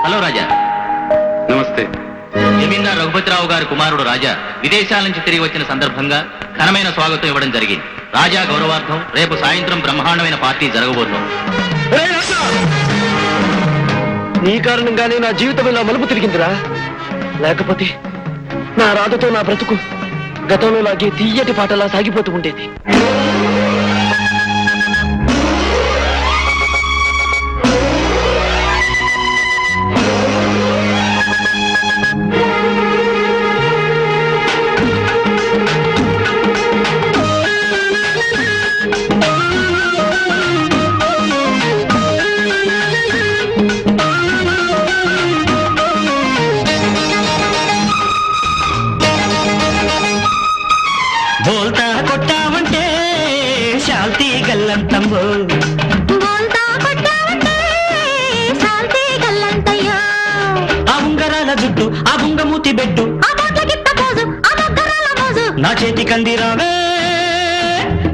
Hello రాజా. నమస్తే. జమీందార్ రఘుపతిరావు గారి కుమారుడు రాజా విదేశాల నుంచి తిరిగి వచ్చిన సందర్భంగా ఘనమైన స్వాగతం ఇవ్వడం జరిగింది. రాజా గౌరవార్థం రేపు సాయంత్రం బ్రహ్మాండమైన పార్టీ జరగబోతోంది. నీ కారణంగానే నా జీవితం ఇలా మలుపు తిరిగిందిరా. లేకపోతే నా రాధతో నా బ్రతుకు గతంలో లాగే తీయటి పాటలా సాగిపోతూ ఉండేది. బోల్తా కొట్టావంటే శాంతి గల్లంతమ్మో, బోల్తా కొట్టావంటే శాంతి గల్లంతయ్యో. ఆ ఉంగరాల జుట్టు, ఆ బుంగమూతి బెడ్డు, ఆ బోట్ల గిత్త పోజు, ఆ దగ్గరాల మోజు, నా చేతి కందిరావే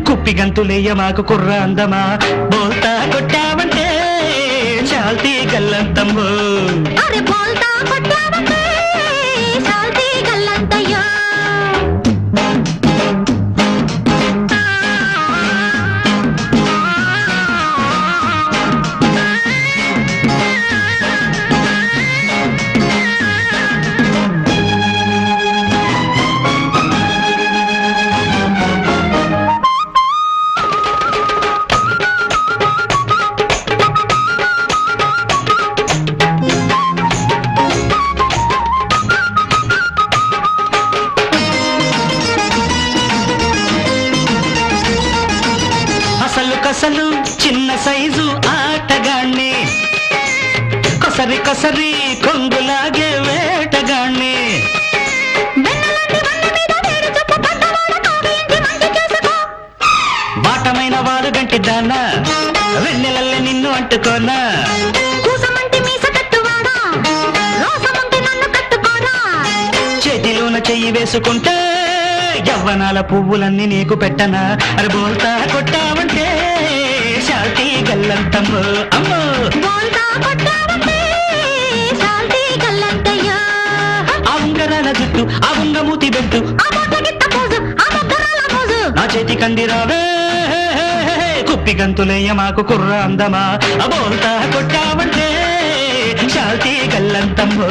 కుప్పి గంతులేయ మాకు కుర్ర అందమా. బోల్తా కొట్టావంటే శాంతి గల్లంతమ్మో. అరే బోల్తా కొట్టావంటే శాంతి గల్లంతయ్యో. కసలు చిన్న సైజు ఆటగాణ్ణి, కొసరి కొసరి కొంగులాగే వేటగాణ్ణి, బాటమైన వారు గంటి దానా వెన్నెలల్లే నిన్ను అంటుకోనా. చేతిలోన చెయ్యి వేసుకుంటే యవ్వనాల పువ్వులన్నీ నీకు పెట్టనా. అరే బోల్తా కొట్టావంటే శాంతి గల్లంతమ్మో అమ్మో. ఆ ఉంగరాల జుట్టు, ఆ ఉంగమూతి బెట్టు, నా చేతి కందిరావే కుప్పి గంతులేయ మాకు కుర్ర అందమా. ఆ బోల్తా కొట్టావంటే శాంతి గల్లంతమ్మో.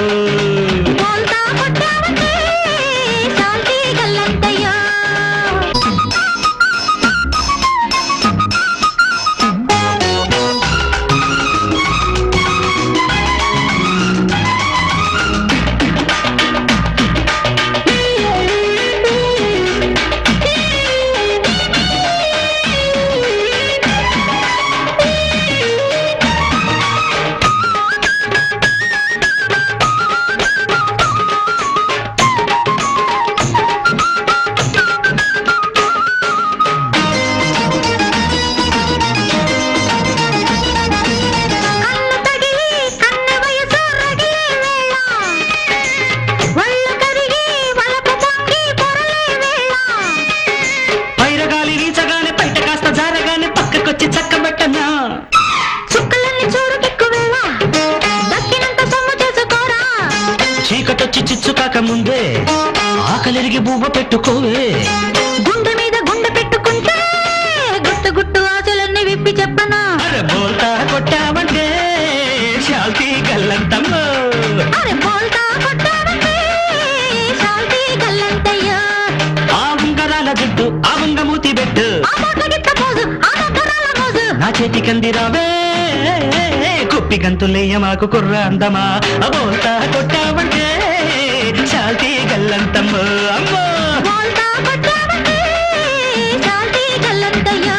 చీకటొచ్చి చిచ్చు కాక ముందే ఆకలిరిగి బువ్వ పెట్టుకోవే. గుండె మీద గుండె పెట్టుకుంటే గుట్టు గుట్టు ఆశలన్నీ విప్పి చెప్పనా. అరే బోల్తా కొట్టావంటే శాంతి గల్లంతమ్మో. అరే బోల్తా కొట్టావంటే శాంతి గల్లంతయ్యో. ఆ ఉంగరాల జుట్టు, ఆ ఉంగమూతి బెట్టు, ఆ బోట్ల గిత్త పోజు, ఆ దగ్గరాల మోజు, నా చేతి కందిరావే కుప్పి గంతులేయ మాకు కుర్ర అందమా. ఆ బోల్తా కొట్టావంటే శాంతి గల్లంతమ్మో అమ్మో. బోల్తా కొట్టావంటే శాంతి గల్లంతయ్యో.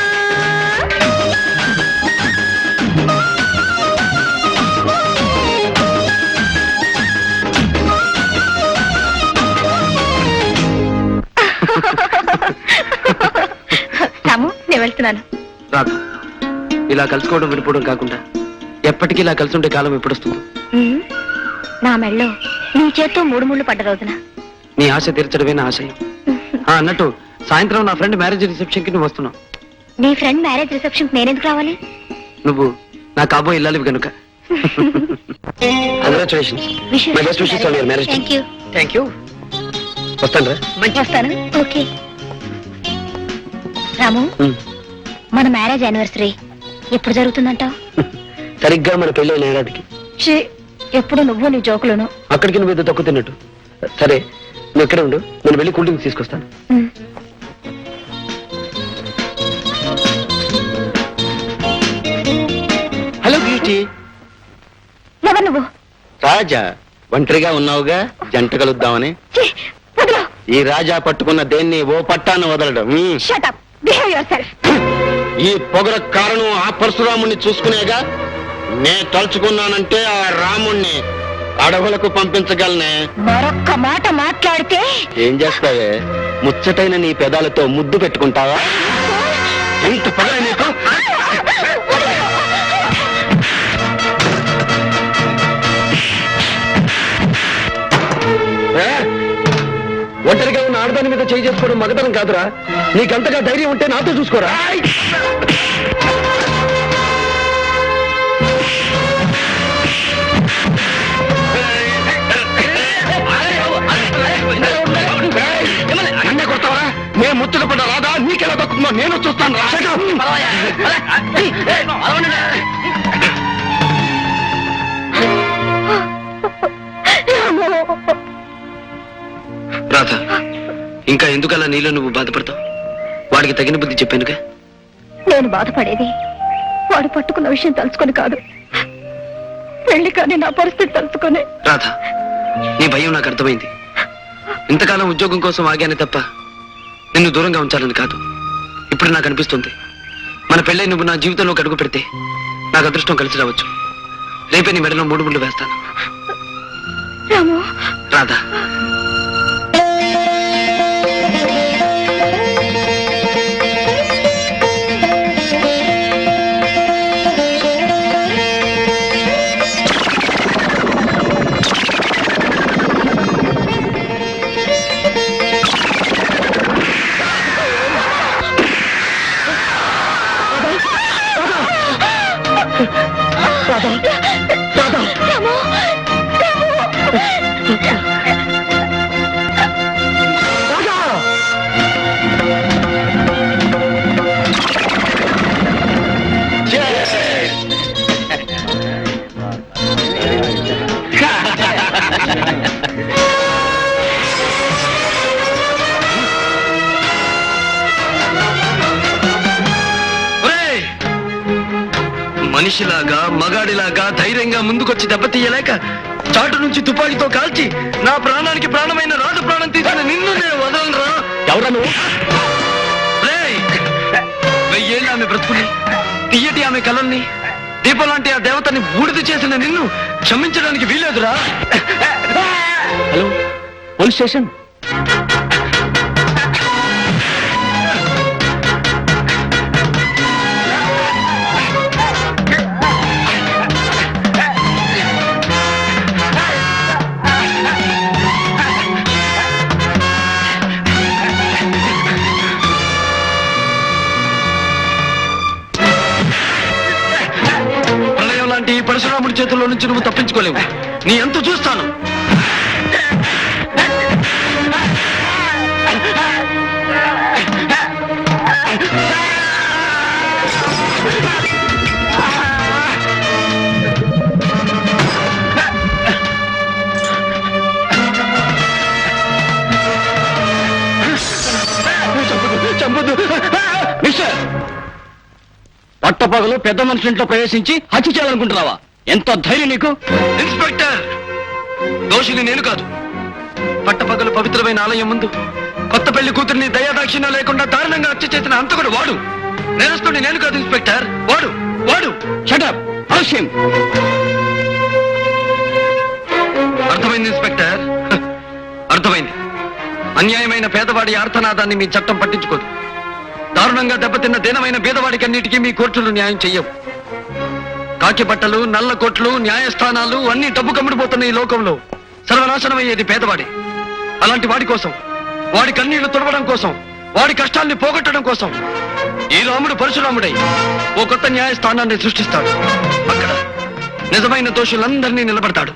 రాము, నేను వెళ్తున్నాను. రాదు, ఇలా కలుసుకోవడం విడిపోవడం కాకుండా ఎప్పటికీ ఇలా కలిసి ఉండే కాలం ఎప్పుడొస్తుంది? నా మెళ్ళో నీ చేత్తో 3 ముళ్ళు పడ్డ రోజున నీ ఆశ తీర్చడమే నా ఆశయం. అన్నట్టు సాయంత్రం నా ఫ్రెండ్ మ్యారేజ్ రిసెప్షన్ కి నువ్వు వస్తున్నావు. నీ ఫ్రెండ్ మ్యారేజ్ రిసెప్షన్ నేనెందుకు రావాలి? నువ్వు నా కాబోయే ఇల్లాలివి గనుక congratulations my best wishes on your marriage. Thank you. Thank you. వస్తాను రా. వస్తాను. ఓకే రాము, మన మ్యారేజ్ యానివర్సరీ ఎప్పుడు జరుగుతుందంటావు? సరిగ్గా మన పెళ్ళైన ఏడాదికి. ఎప్పుడు నువ్వు నీ జోకులను. అక్కడికి నువ్వు ఏదో తక్కువ తిన్నట్టు. సరే నువ్వు ఇక్కడే ఉండు, నేను వెళ్ళి కూల్ డ్రింక్స్ తీసుకొస్తాను. Hello beauty. ఎవరు నువ్వు? రాజా, ఒంటరిగా ఉన్నావుగా, జంట కలుద్దామని. ఈ రాజా పట్టుకున్న దేన్ని ఓ పట్టాన వదలడం. Shut up, behave yourself. ఈ పొగర కారణం ఆ పరశురాముణ్ణి చూసుకునేగా. నే తలుచుకున్నానంటే ఆ రాముణ్ణి అడవులకు పంపించగలనే. మరొక్క మాట మాట్లాడితే ఏం చేస్తావే? ముచ్చటైన నీ పెదాలతో ముద్దు పెట్టుకుంటావా? ఎంత పొగర నీకు? ఒంటరిగా ఉన్న ఆడదాని మీద చేయి చేసుకోవడం మగతనం కాదురా. నీకంతగా ధైర్యం ఉంటే నాతో చూసుకోరా. నేను ముచ్చట పడ్డ రాదా నీకెలా దక్కుందో నేను చూస్తాను. రాధ, ఇంకా ఎందుకలా నీలో నువ్వు బాధపడతావు? వాడికి తగిన బుద్ధి చెప్పానుగా. నేను బాధపడేది వాడు పట్టుకున్న విషయం తలుచుకొని కాదు, పెళ్లి కానీ నా పరిస్థితి తలుచుకొని. రాధ, నీ భయం నాకు అర్థమైంది. ఇంతకాలం ఉద్యోగం కోసం ఆగానే తప్ప నిన్ను దూరంగా ఉంచాలని కాదు. ఇప్పుడు నాకు అనిపిస్తుంది, మన పెళ్ళై నువ్వు నా జీవితంలోకి అడుగు పెడితే నాకు అదృష్టం కలిసి రావచ్చు. రేపే నీ మెడలో 3 ముళ్ళు వేస్తాను. రాము, రాధా, మనిషిలాగా మగాడిలాగా ధైర్యంగా ముందుకొచ్చి దెబ్బతీయలేక చాటు నుంచి తుపాకీతో కాల్చి నా ప్రాణానికి ప్రాణమైన రాజు ప్రాణం తీసిన నిన్ను నేను వదలనురా. ఎవరా నువ్వు? 1000 ఏళ్ళు ఆమె బ్రతుకుని, తీయటి ఆమె కలల్ని, దీపం లాంటి ఆ దేవతని బూడిద చేసిన నిన్ను క్షమించడానికి వీలేదురా. Hello, police station. ఈ పరశురాముడి చేతుల్లో నుంచి నువ్వు తప్పించుకోలేవు. నీ ఎంత చూస్తాను. మిస్టర్, పట్టపగలు పెద్ద మనుషుల ఇంట్లో ప్రవేశించి హత్య చేయాలనుకుంటున్నావా? ఎంత ధైర్యం నీకు? ఇన్స్పెక్టర్, దోషిని నేను కాదు. పట్టపగలు పవిత్రమైన ఆలయం ముందు కొత్త పెళ్లి కూతుర్ని దయాదాక్షిణ్యం లేకుండా దారుణంగా హత్య చేసిన అంతకుడు వాడు. నేరస్తుడిని నేను కాదు ఇన్స్పెక్టర్, వాడు వాడు. షట్ అప్, అవశ్యం. అర్థమైంది ఇన్స్పెక్టర్, అర్థమైంది. అన్యాయమైన పేదవాడి ఆర్తనాదాన్ని మీ చట్టం పట్టించుకోదు. దారుణంగా దెబ్బతిన్న దీనమైన పేదవాడికి అన్నిటికీ మీ కోర్టులు న్యాయం చెయ్యవు. కాకి బట్టలు, నల్ల కోట్లు, న్యాయస్థానాలు అన్ని డబ్బు కమ్ముడిపోతున్న ఈ లోకంలో సర్వనాశనమయ్యేది పేదవాడి. అలాంటి వాడి కోసం, వాడి కన్నీళ్లు తుడవడం కోసం, వాడి కష్టాల్ని పోగొట్టడం కోసం ఈ రాముడు పరశురాముడై ఓ కొత్త న్యాయస్థానాన్ని సృష్టిస్తాడు. అక్కడ నిజమైన దోషులందరినీ నిలబడతాడు.